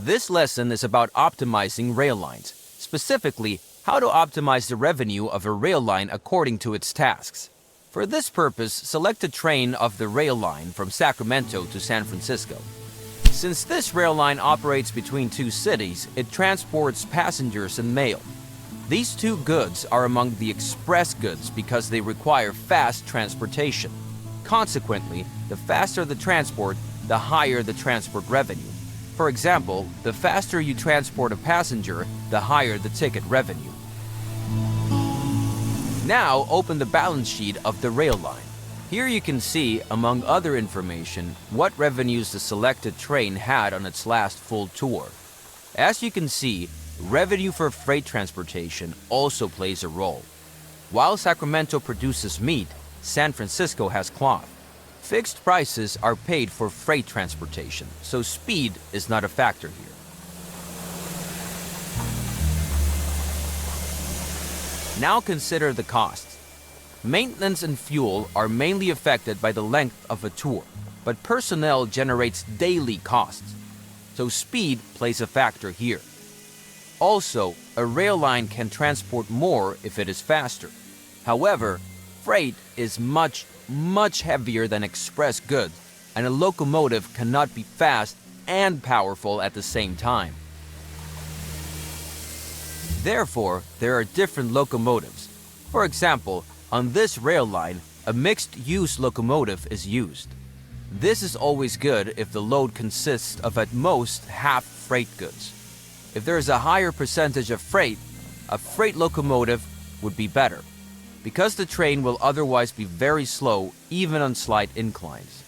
This lesson is about optimizing rail lines, specifically how to optimize the revenue of a rail line according to its tasks. For this purpose, select a train of the rail line from Sacramento to San Francisco. Since this rail line operates between two cities, it transports passengers and mail. These two goods are among the express goods because they require fast transportation. Consequently, the faster the transport, the higher the transport revenue. For example, the faster you transport a passenger, the higher the ticket revenue. Now open the balance sheet of the rail line. Here you can see, among other information, what revenues the selected train had on its last full tour. As you can see, revenue for freight transportation also plays a role. While Sacramento produces meat, San Francisco has cloth. Fixed prices are paid for freight transportation, so speed is not a factor here. Now consider the costs. Maintenance and fuel are mainly affected by the length of a tour, but personnel generates daily costs, so speed plays a factor here. Also, a rail line can transport more if it is faster. However, freight is much heavier than express goods, and a locomotive cannot be fast and powerful at the same time. Therefore, there are different locomotives. For example, on this rail line, a mixed-use locomotive is used. This is always good if the load consists of at most half freight goods. If there is a higher percentage of freight, a freight locomotive would be better, because the train will otherwise be very slow even on slight inclines.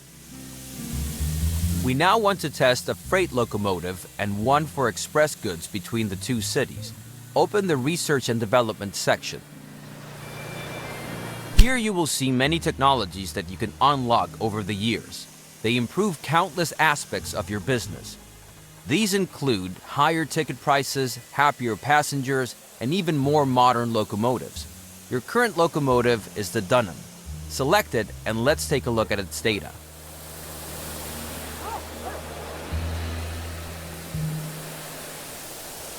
We now want to test a freight locomotive and one for express goods between the two cities. Open the Research and Development section. Here you will see many technologies that you can unlock over the years. They improve countless aspects of your business. These include higher ticket prices, happier passengers, and even more modern locomotives. Your current locomotive is the Dunham. Select it and let's take a look at its data.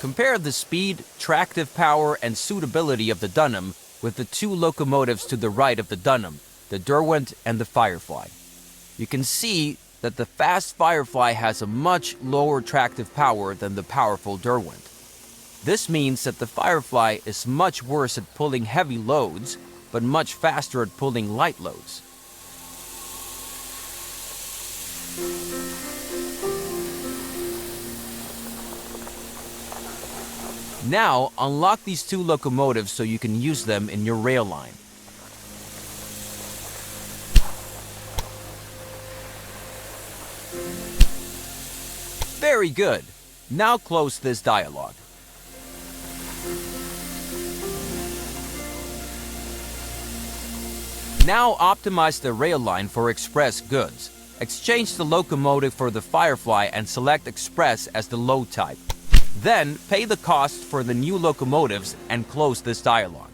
Compare the speed, tractive power, and suitability of the Dunham with the two locomotives to the right of the Dunham, the Derwent and the Firefly. You can see that the fast Firefly has a much lower tractive power than the powerful Derwent. This means that the Firefly is much worse at pulling heavy loads, but much faster at pulling light loads. Now, unlock these two locomotives so you can use them in your rail line. Very good. Now close this dialog. Now optimize the rail line for express goods. Exchange the locomotive for the Firefly and select Express as the load type. Then, pay the cost for the new locomotives and close this dialog.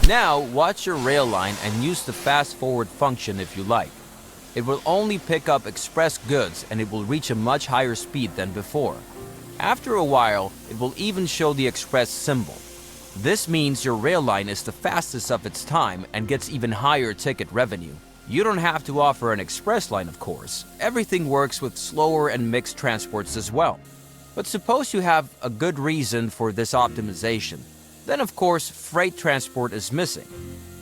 Now, watch your rail line and use the fast forward function if you like. It will only pick up express goods and it will reach a much higher speed than before. After a while, it will even show the express symbol. This means your rail line is the fastest of its time and gets even higher ticket revenue. You don't have to offer an express line, of course. Everything works with slower and mixed transports as well. But suppose you have a good reason for this optimization. Then, of course, freight transport is missing.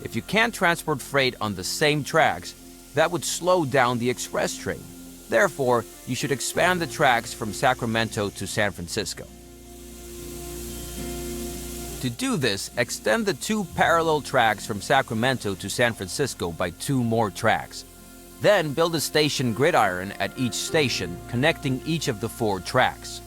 If you can't transport freight on the same tracks, that would slow down the express train. Therefore, you should expand the tracks from Sacramento to San Francisco. To do this, extend the two parallel tracks from Sacramento to San Francisco by 2 more tracks. Then build a station gridiron at each station, connecting each of the 4 tracks.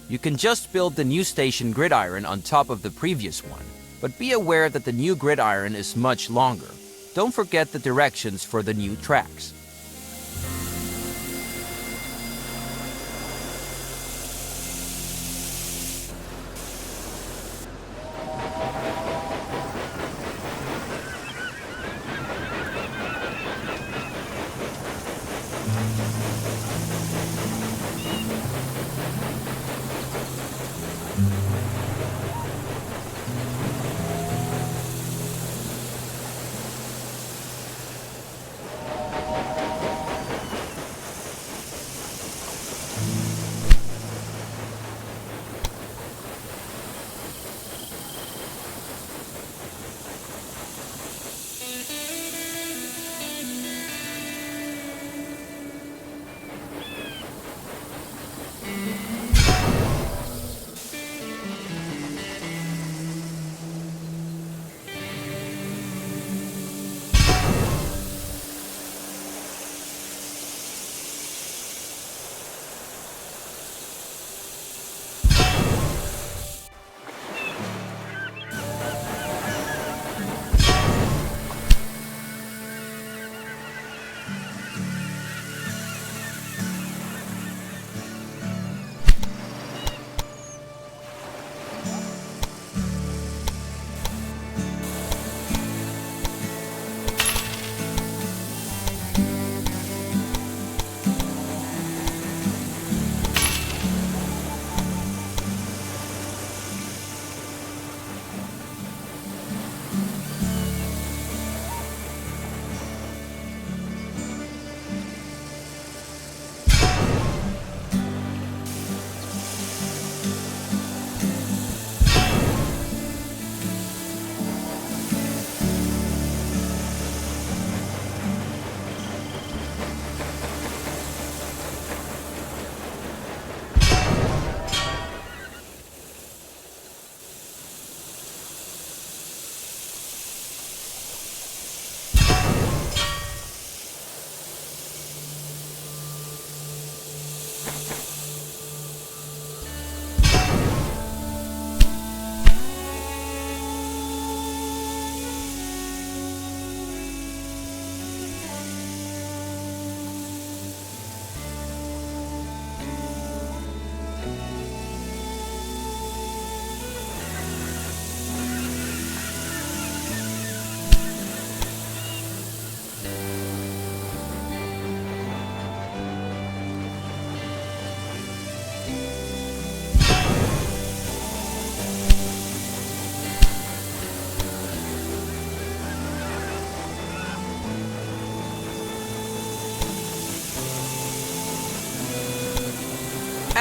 You can just build the new station gridiron on top of the previous one, but be aware that the new gridiron is much longer. Don't forget the directions for the new tracks.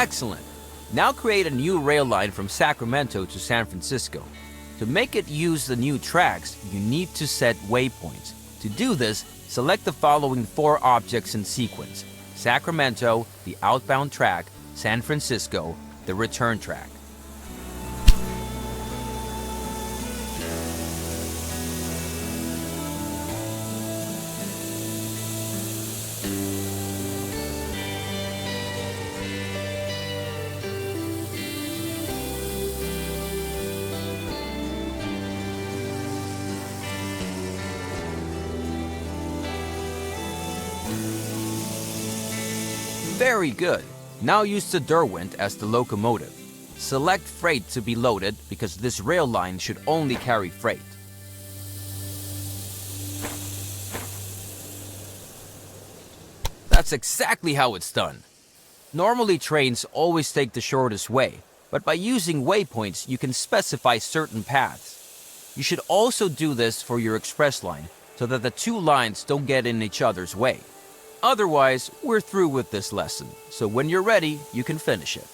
Excellent! Now create a new rail line from Sacramento to San Francisco. To make it use the new tracks, you need to set waypoints. To do this, select the following 4 objects in sequence: Sacramento, the outbound track; San Francisco, the return track. Very good. Now use the Derwent as the locomotive. Select freight to be loaded because this rail line should only carry freight. That's exactly how it's done. Normally trains always take the shortest way, but by using waypoints you can specify certain paths. You should also do this for your express line so that the 2 lines don't get in each other's way. Otherwise, we're through with this lesson, so when you're ready, you can finish it.